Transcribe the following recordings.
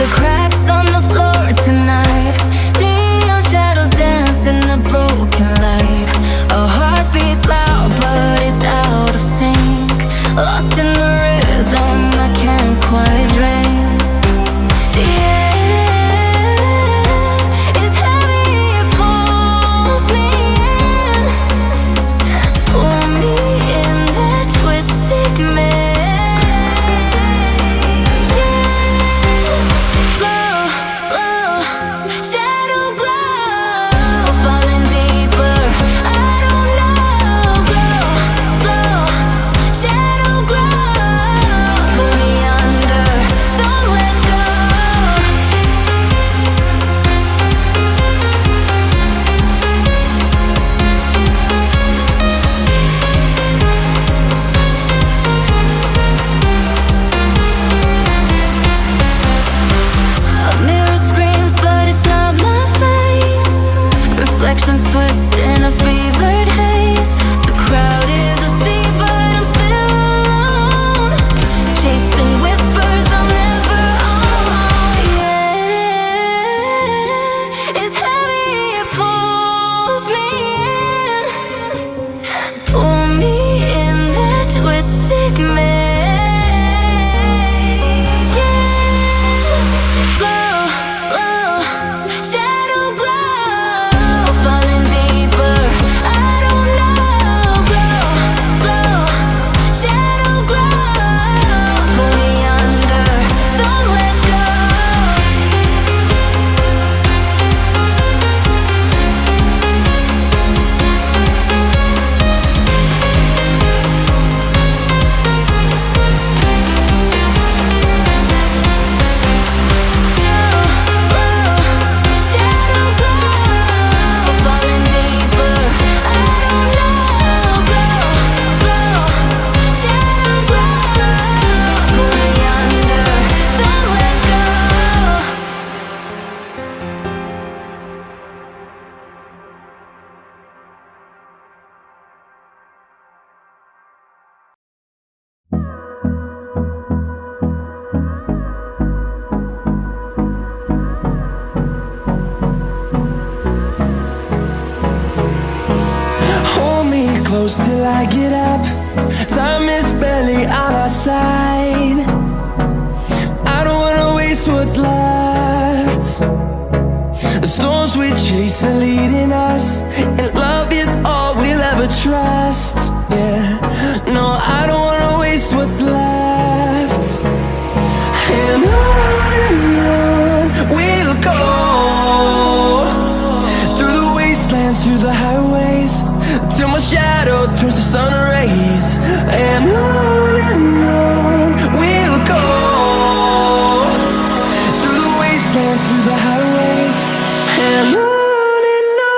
the cracks on the floor tonight. Neon shadows dance in the broken light. A heart beats loud but it's out of sync. Lost in the rhythm I can't quite dream. The air is heavy, it pulls me in. Pull me in that twisted maze. Reflections twist in a fevered haze. The crowd is asleep, but I'm still alone, chasing whispers I'm never on. Yeah, it's heavy, it pulls me in. Pull me in that twisted maze. Close till I get up. Time is barely on our side. I don't wanna waste what's left. The storms we chase are leading us, and love is all we'll ever trust. Yeah, no, I don't wanna waste what's left. And on we'll go, through the wastelands, through the highways, till my shadow turns to sun rays. And on we'll go, through the wastelands, through the highways, and on we'll go.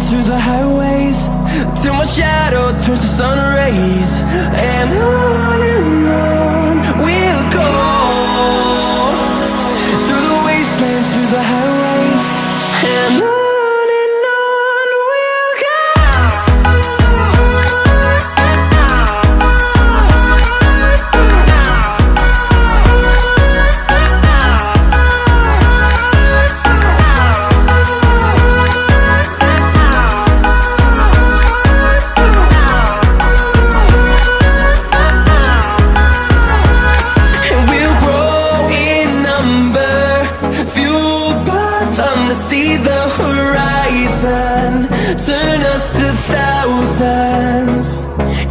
Through the highways, till my shadow turns to sun rays. And on we'll go, through the wastelands, through the highways, and on. the horizon, turn us to thousands,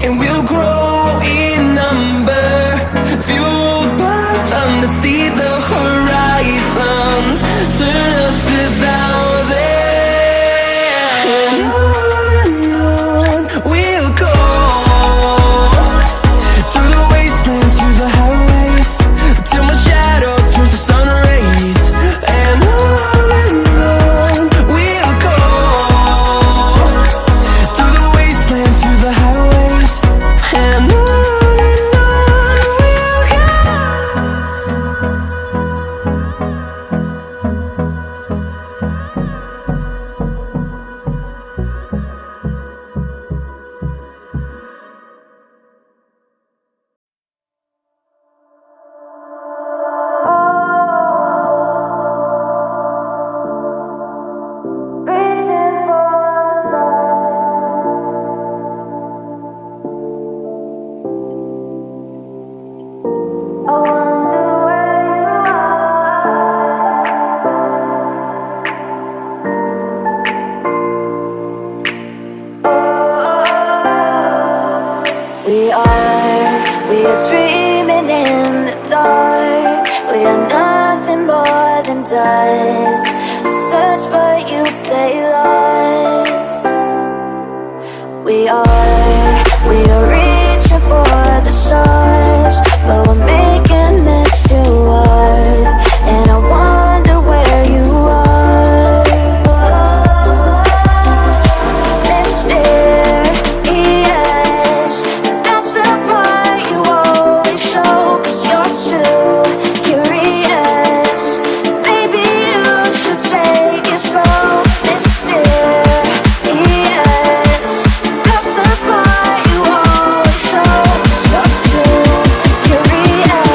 and we'll grow in number, fueled by them to see the horizon, turn us to thousands. And on we'll go, through the wastelands, through the highways, till my shadow turns to sun rays. And on we'll go, through the wastelands, through the highways. And on we'll go. Reaching for the stars. I wonder where you are. We are dreaming in the dark. We are nothing more than dust. Search but you stay lost. We are reaching for the stars, but we're making this too hard. And I wonder where you are. Mysterious, that's the part you always show, 'cause you're too curious. Maybe you should take it slow. Mysterious, that's the part you always show, 'cause you're too curious.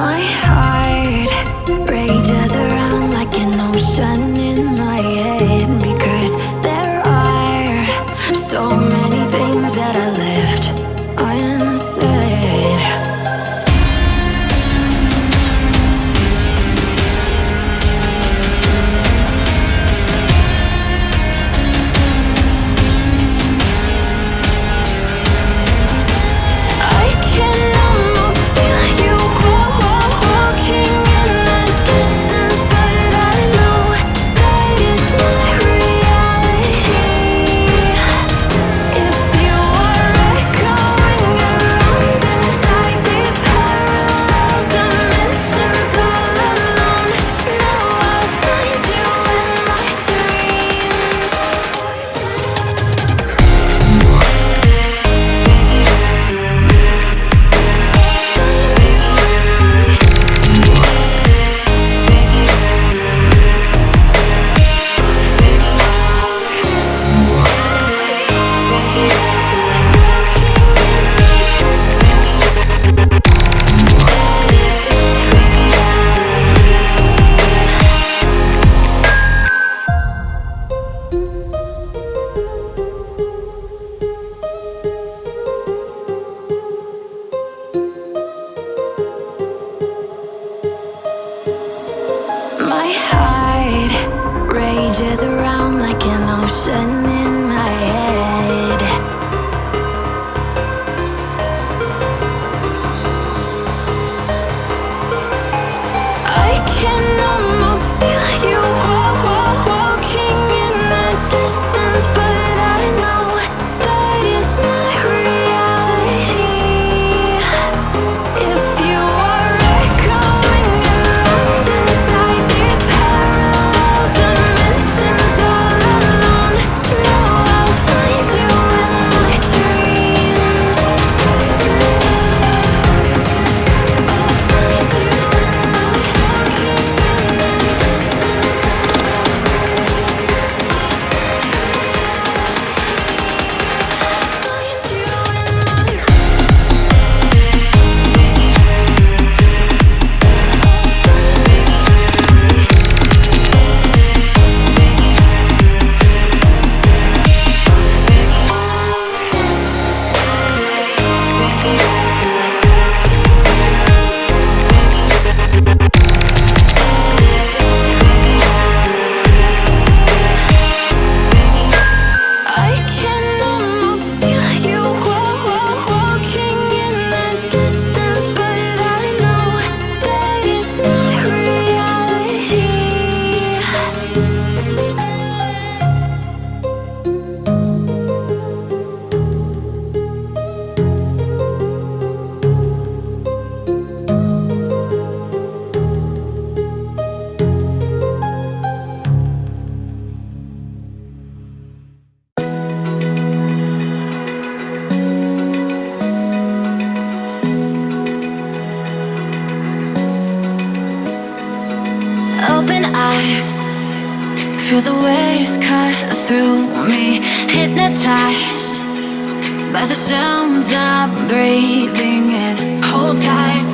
My heart rages around like an ocean in my head, because there are so many things that I left unsaid. I can almost feel you walking in the distance, but I know that it's not reality. If you are echoing around inside these parallel dimensions all alone, now I'll find you in my dreams. My heart rages around like an ocean in my head. I can almost feel you walking in the distance, but I know that it's not reality. If you are echoing around inside these parallel dimensions all alone, now I'll find you in my dreams. I'll find you in my walking in the distance. Find you in my I can almost feel you walking in the distance, but I know that it's not reality. Open eye, feel the waves cut through me, hypnotized by the sounds I'm breathing in. Hold tight,